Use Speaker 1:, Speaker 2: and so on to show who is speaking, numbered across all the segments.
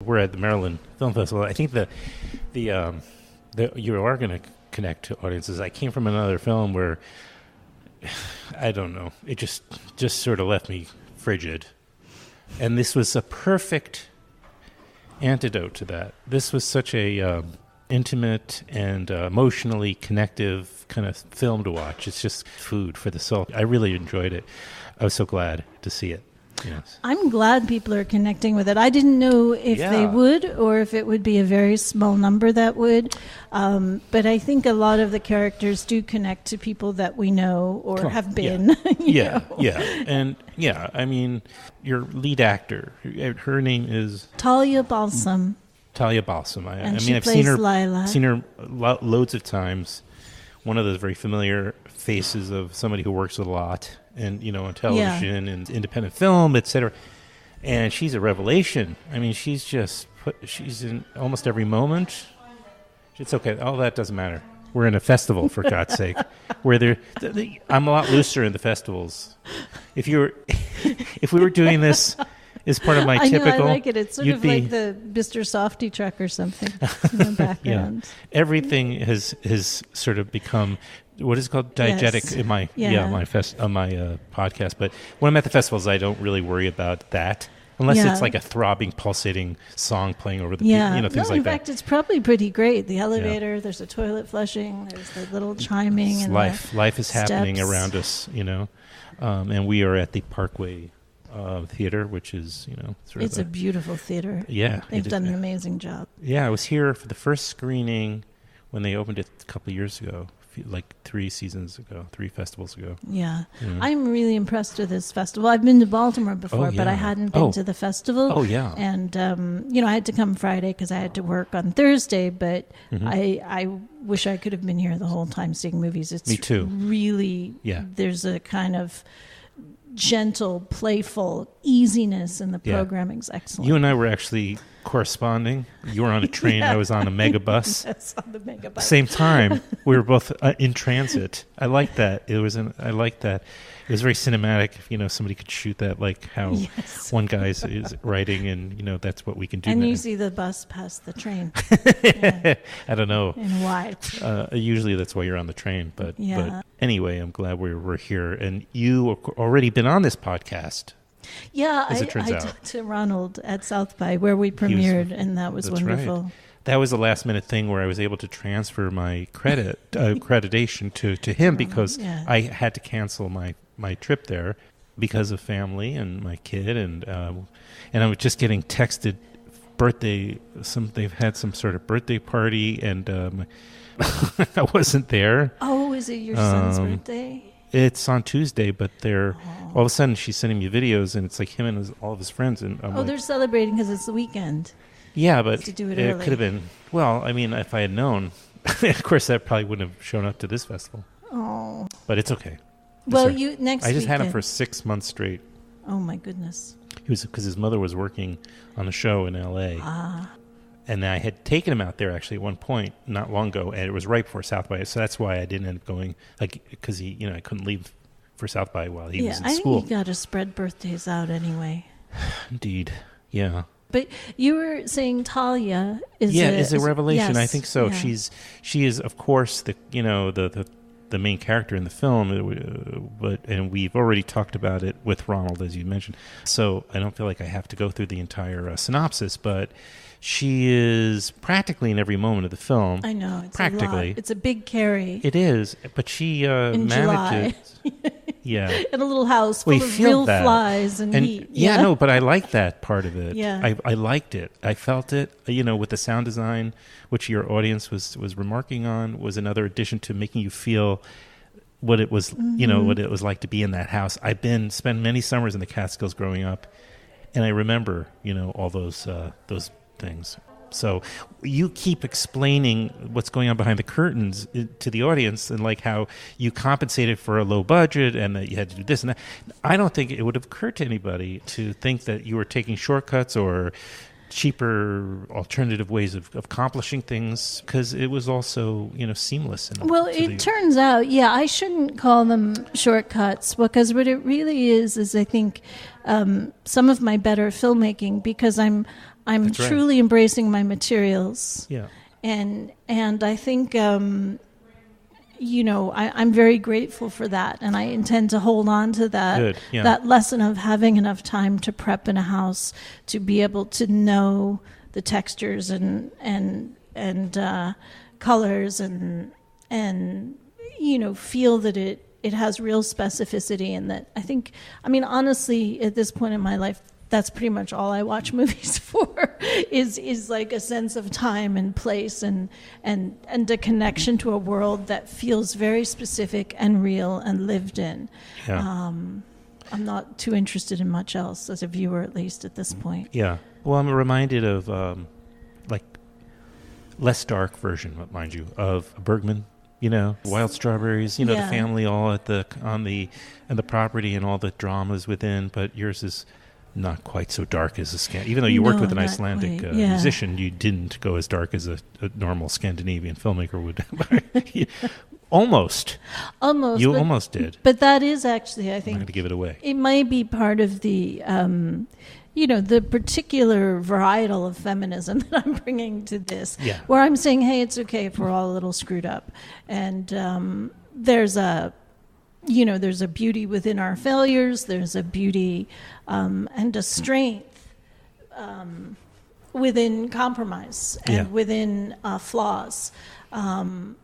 Speaker 1: We're at the Maryland Film Festival. I think you are going to connect to audiences. I came from another film where, I don't know, it just sort of left me frigid. And this was a perfect antidote to that. This was such a intimate and emotionally connective kind of film to watch. It's just food for the soul. I really enjoyed it. I was so glad to see it. Yes.
Speaker 2: I'm glad people are connecting with it. I didn't know if they would or if it would be a very small number that would. But I think a lot of the characters do connect to people that we know or have been.
Speaker 1: Yeah. And I mean, your lead actor, her name is
Speaker 2: Talia Balsam.
Speaker 1: Talia Balsam. I've
Speaker 2: plays
Speaker 1: seen her,
Speaker 2: Lila.
Speaker 1: Seen her loads of times. One of those very familiar faces of somebody who works a lot and on television and independent film, etc. And she's a revelation. I mean, she's in almost every moment. It's okay. All that doesn't matter. We're in a festival, for God's sake. Where I'm a lot looser in the festivals. If we were doing this as part of my typical,
Speaker 2: I like it. It's sort of like the Mr. Softy truck or something in the background.
Speaker 1: Yeah. Everything has sort of become what is called diegetic in my podcast. But when I'm at the festivals, I don't really worry about that. Unless it's like a throbbing, pulsating song playing over the things like that.
Speaker 2: In fact, it's probably pretty great. The elevator, there's a toilet flushing, there's the little chiming.
Speaker 1: And life is happening around us, and we are at the Parkway Theater, which is,
Speaker 2: it's a beautiful theater.
Speaker 1: Yeah.
Speaker 2: They've done an amazing job.
Speaker 1: Yeah, I was here for the first screening when they opened it a couple of years ago. Like 3 festivals ago.
Speaker 2: Yeah. I'm really impressed with this festival. I've been to Baltimore before, but I hadn't been to the festival.
Speaker 1: Oh, yeah.
Speaker 2: And, I had to come Friday because I had to work on Thursday, but I wish I could have been here the whole time seeing movies. It's
Speaker 1: Me too.
Speaker 2: Really, there's a kind of gentle, playful easiness in the programming's excellent.
Speaker 1: You and I were actually corresponding. You were on a train. I was on a megabus.
Speaker 2: Yes, on the megabus.
Speaker 1: Same time. We were both in transit. I like that. I like that. It was very cinematic. If somebody could shoot that, like how one guy is writing, and that's what we can do.
Speaker 2: And
Speaker 1: now.
Speaker 2: you see the bus pass the train.
Speaker 1: I don't know.
Speaker 2: And why?
Speaker 1: Usually that's why you're on the train. But anyway, I'm glad we're here, and you already been on this podcast.
Speaker 2: Yeah, I talked to Ronald at South by where we premiered, and that was wonderful.
Speaker 1: Right. That was a last minute thing where I was able to transfer my accreditation to him because I had to cancel my trip there because of family and my kid, and I was just getting texted birthday. They've had some sort of birthday party, and I wasn't there.
Speaker 2: Oh, is it your son's birthday?
Speaker 1: It's on Tuesday, but all of a sudden she's sending me videos, and it's like him and all of his friends. And
Speaker 2: they're celebrating because it's the weekend.
Speaker 1: Yeah, but
Speaker 2: to do it
Speaker 1: could have been. Well, I mean, if I had known, of course, that probably wouldn't have shown up to this festival.
Speaker 2: Oh,
Speaker 1: but it's okay.
Speaker 2: Well, next.
Speaker 1: I just had him for 6 months straight.
Speaker 2: Oh my goodness.
Speaker 1: He was because his mother was working on a show in L.A. And I had taken him out there actually at one point not long ago, and it was right before South by. So that's why I didn't end up going, because I couldn't leave for South by while he was in school.
Speaker 2: I think you got to spread birthdays out anyway.
Speaker 1: Indeed, yeah.
Speaker 2: But you were saying Talia
Speaker 1: is a revelation.
Speaker 2: Yes,
Speaker 1: I think so. Yeah. She is, of course, the main character in the film, and we've already talked about it with Ronald, as you mentioned. So I don't feel like I have to go through the entire synopsis, but she is practically in every moment of the film.
Speaker 2: I know. It's
Speaker 1: practically.
Speaker 2: A lot. It's a big carry.
Speaker 1: It is, but she manages. Yeah. In
Speaker 2: a little house full of real flies and heat.
Speaker 1: Yeah, no, but I like that part of it.
Speaker 2: Yeah.
Speaker 1: I liked it. I felt it, with the sound design, which your audience was remarking on, was another addition to making you feel what it was, what it was like to be in that house. I've spent many summers in the Catskills growing up, and I remember, all those things. So you keep explaining what's going on behind the curtains to the audience, and like how you compensated for a low budget and that you had to do this and that. I don't think it would have occurred to anybody to think that you were taking shortcuts or cheaper alternative ways of accomplishing things, because it was also seamless.
Speaker 2: It turns out, I shouldn't call them shortcuts, because what it really is I think some of my better filmmaking, because I'm I'm truly embracing my materials.
Speaker 1: Yeah.
Speaker 2: And I think, I'm very grateful for that, and I intend to hold on to that.
Speaker 1: Good. Yeah.
Speaker 2: That lesson of having enough time to prep in a house to be able to know the textures and colors and feel that it has real specificity, and that honestly, at this point in my life, that's pretty much all I watch movies for is like a sense of time and place and a connection to a world that feels very specific and real and lived in.
Speaker 1: Yeah.
Speaker 2: I'm not too interested in much else as a viewer, at least at this point.
Speaker 1: Yeah. Well, I'm reminded of less dark version, mind you, of Bergman. Wild Strawberries. The family all on the property and all the dramas within. But yours is not quite so dark as even though you worked with an Icelandic musician, you didn't go as dark as a normal Scandinavian filmmaker would. Almost. You almost did.
Speaker 2: But that is actually, I think,
Speaker 1: I'm not going to give it away.
Speaker 2: It might be part of the, the particular varietal of feminism that I'm bringing to this, where I'm saying, hey, it's okay if we're all a little screwed up. And there's a beauty within our failures. There's a beauty and a strength within compromise and within flaws. No,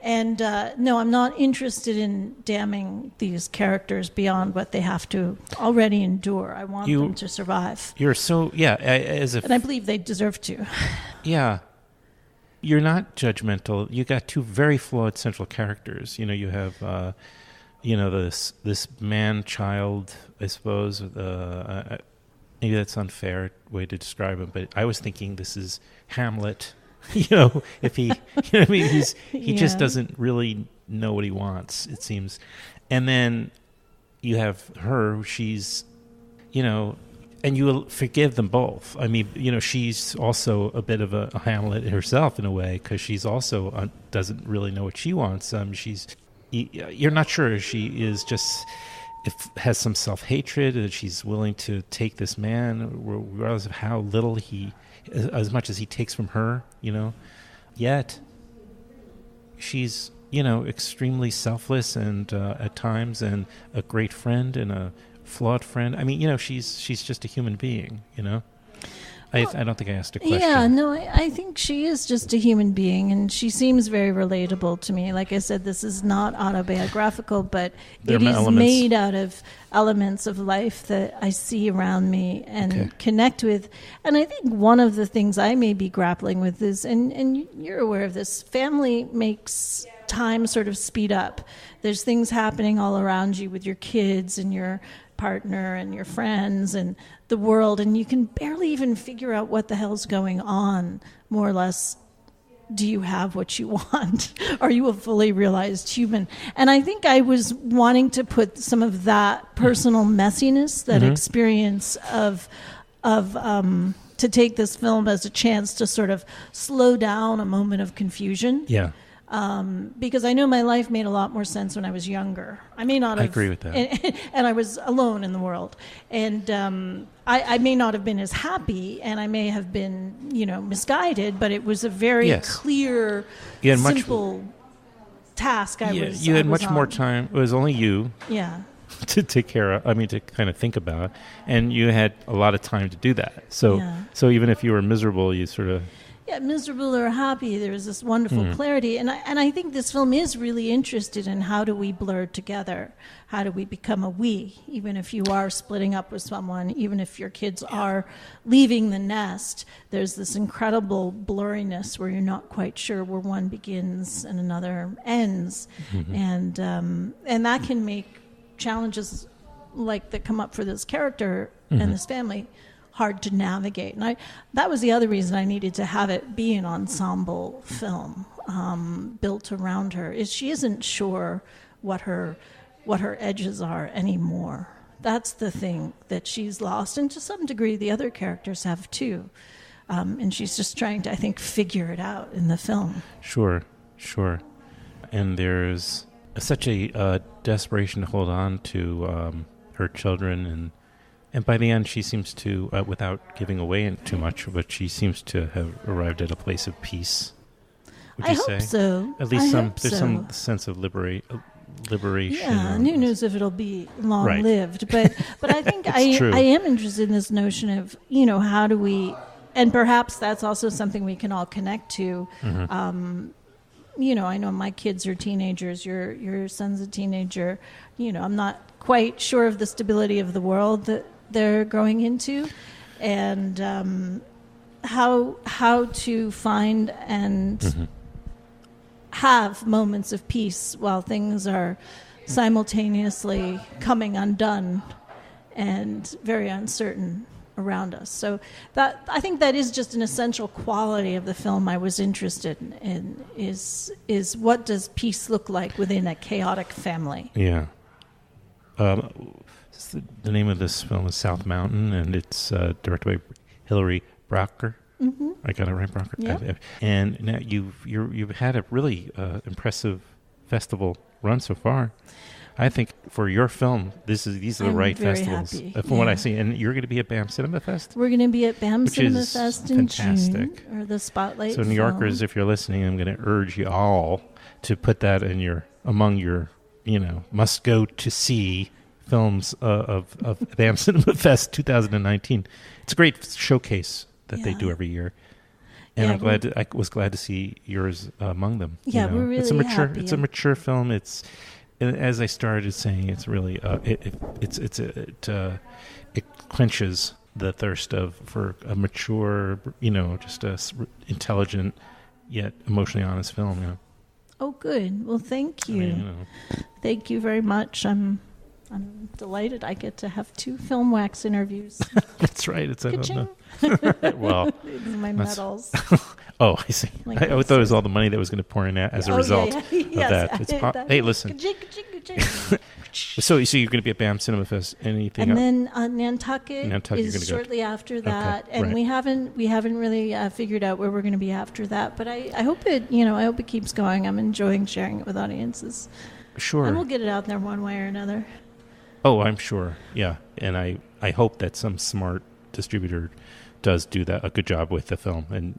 Speaker 2: I'm not interested in damning these characters beyond what they have to already endure. I want them to survive.
Speaker 1: You're so,
Speaker 2: and I believe they deserve to.
Speaker 1: Yeah. You're not judgmental. You got two very flawed central characters. You have... this man-child, I suppose. Maybe that's an unfair way to describe him, but I was thinking this is Hamlet. If he, he just doesn't really know what he wants, it seems. And then you have her. She's, and you will forgive them both. I mean, she's also a bit of a Hamlet herself in a way, because she's also doesn't really know what she wants. You're not sure if she is just has some self-hatred, that she's willing to take this man regardless of how little as much as he takes from her, Yet she's, extremely selfless and at times, and a great friend and a flawed friend. I mean, she's just a human being, I don't think I asked a question.
Speaker 2: Yeah, no, I think she is just a human being, and she seems very relatable to me. Like I said, this is not autobiographical, but it is made out of elements of life that I see around me and connect with. And I think one of the things I may be grappling with is, and you're aware of this, family makes time sort of speed up. There's things happening all around you with your kids and your partner and your friends and the world, and you can barely even figure out what the hell's going on, more or less. Do you have what you want? Are you a fully realized human? And I think I was wanting to put some of that personal messiness, that experience of to take this film as a chance to sort of slow down a moment of confusion.
Speaker 1: Yeah.
Speaker 2: Because I know my life made a lot more sense when I was younger. I may not have...
Speaker 1: I agree with that.
Speaker 2: And I was alone in the world. And I may not have been as happy, and I may have been, misguided, but it was a very clear, simple task
Speaker 1: You had much more time. It was only you.
Speaker 2: Yeah.
Speaker 1: To take care of, to kind of think about. And you had a lot of time to do that. So even if you were miserable, you sort of...
Speaker 2: Yeah, miserable or happy, there's this wonderful clarity. And I think this film is really interested in how do we blur together? How do we become a we? Even if you are splitting up with someone, even if your kids are leaving the nest, there's this incredible blurriness where you're not quite sure where one begins and another ends. And that can make challenges like that come up for this character and this family hard to navigate. And that was the other reason I needed to have it be an ensemble film built around her, is she isn't sure what her edges are anymore. That's the thing that she's lost, and to some degree the other characters have too. And she's just trying to, I think, figure it out in the film.
Speaker 1: Sure. And there's such a desperation to hold on to her children And by the end, she seems to, without giving away too much, but she seems to have arrived at a place of peace. Would you say?
Speaker 2: I hope so.
Speaker 1: At least there's some sense of liberation.
Speaker 2: Yeah, and who knows if it'll be long-lived. Right. But I think I am interested in this notion of, how do we, and perhaps that's also something we can all connect to. Mm-hmm. I know my kids are teenagers. Your son's a teenager. I'm not quite sure of the stability of the world that they're growing into, and how to find and mm-hmm. have moments of peace while things are simultaneously coming undone and very uncertain around us. So that, I think that is just an essential quality of the film I was interested in is what does peace look like within a chaotic family?
Speaker 1: Yeah. The name of this film is South Mountain, and it's directed by Hilary Brougher. Mm-hmm. I got it right, Brougher.
Speaker 2: Yeah.
Speaker 1: And now you've had a really impressive festival run so far. I think for your film, these are the right festivals. From what I see. And you're going to be at BAM Cinema Fest?
Speaker 2: We're going to be at BAM Cinema Fest in June, or the Spotlight.
Speaker 1: So New Yorkers, if you're listening, I'm going to urge you all to put that in among your must go to see films of BAM Cinema Fest 2019. It's a great showcase that they do every year. And I was glad to see yours among them.
Speaker 2: Yeah, we're really happy.
Speaker 1: It's a mature film. As I started saying, it's really it quenches the thirst for a mature, just a intelligent yet emotionally honest film.
Speaker 2: Oh, good. Well, thank you. Thank you very much. I'm delighted I get to have 2 Filmwax interviews.
Speaker 1: That's right. It's
Speaker 2: well, my medals.
Speaker 1: Oh, I see. I thought it was all the money that was going to pour in as a result of that. Hey, listen. So you're going to be at BAM Cinema Fest. Anything?
Speaker 2: And then Nantucket is shortly after that, and we haven't really figured out where we're going to be after that. But I hope it keeps going. I'm enjoying sharing it with audiences.
Speaker 1: Sure.
Speaker 2: And we'll get it out there one way or another.
Speaker 1: Oh, I'm sure. Yeah, and I hope that some smart distributor does do a good job with the film, and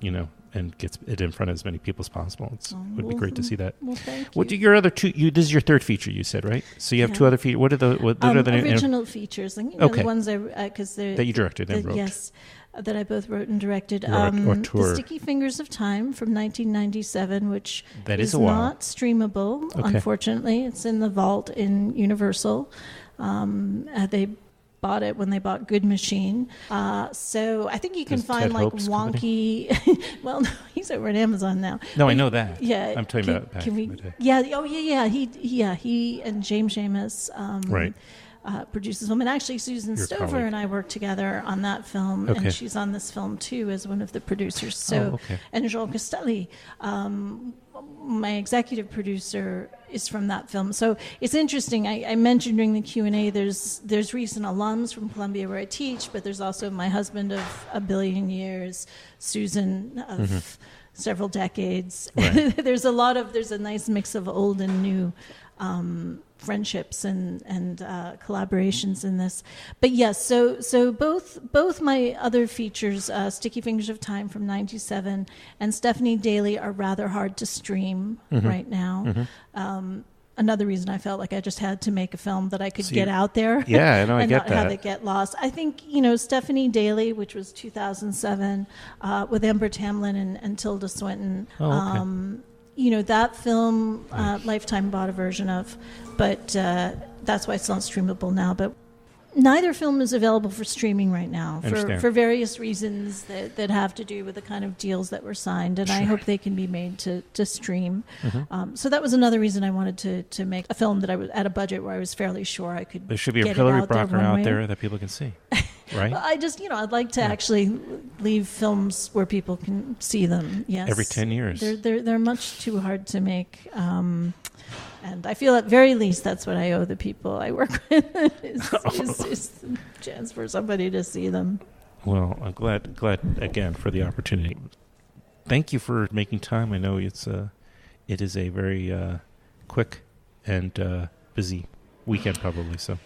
Speaker 1: gets it in front of as many people as possible. It would be great to see that.
Speaker 2: Well, thank you.
Speaker 1: What do your other 2? This is your 3rd feature, you said, right? So you have 2 other features. What are the
Speaker 2: original features? The ones that
Speaker 1: you directed and wrote.
Speaker 2: Yes, that I both wrote and directed.
Speaker 1: The
Speaker 2: Sticky Fingers of Time from 1997, which
Speaker 1: is
Speaker 2: not streamable. Unfortunately, it's in the vault in Universal. They bought it when they bought Good Machine. So I think you can find
Speaker 1: Ted Hope's
Speaker 2: wonky. Well, no, he's over at Amazon now.
Speaker 1: No, I know that.
Speaker 2: Yeah,
Speaker 1: I'm talking about.
Speaker 2: Can we? Yeah. Oh, yeah. He and James Seamus.
Speaker 1: Right.
Speaker 2: Produces film, and actually Susan Stover and I worked together on that film, and she's on this film too as one of the producers. So, and Joel Castelli, my executive producer, is from that film. So it's interesting. I mentioned during the Q&A, there's recent alums from Columbia where I teach, but there's also my husband of a billion years, Susan of several decades. Right. There's a nice mix of old and new friendships and collaborations in this. But yes, so both my other features, Sticky Fingers of Time from 97 and Stephanie Daly, are rather hard to stream right now. Another reason I felt like I just had to make a film that I could get out there
Speaker 1: I know,
Speaker 2: and not
Speaker 1: that.
Speaker 2: have it get lost. I think, Stephanie Daly, which was 2007, with Amber Tamlin and Tilda Swinton, that film, Lifetime bought a version of, but that's why it's not streamable now. But neither film is available for streaming right now for various reasons that have to do with the kind of deals that were signed, and I hope they can be made to stream. So that was another reason I wanted to make a film that I was at a budget where I was fairly sure I could.
Speaker 1: There should be a Hilary Brougher out there that people can see. Right.
Speaker 2: Well, I just, I'd like to actually leave films where people can see them. Yes.
Speaker 1: Every 10 years.
Speaker 2: They're much too hard to make. And I feel at very least that's what I owe the people I work with is the chance for somebody to see them.
Speaker 1: Well, I'm glad again for the opportunity. Thank you for making time. I know it is a very quick and busy weekend probably. So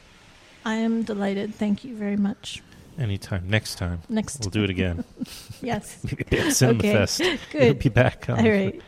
Speaker 2: I am delighted. Thank you very much.
Speaker 1: Anytime. Next time. We'll do it again.
Speaker 2: Yes.
Speaker 1: Maybe at Cinema Fest.
Speaker 2: Good.
Speaker 1: We'll be back on.
Speaker 2: All right.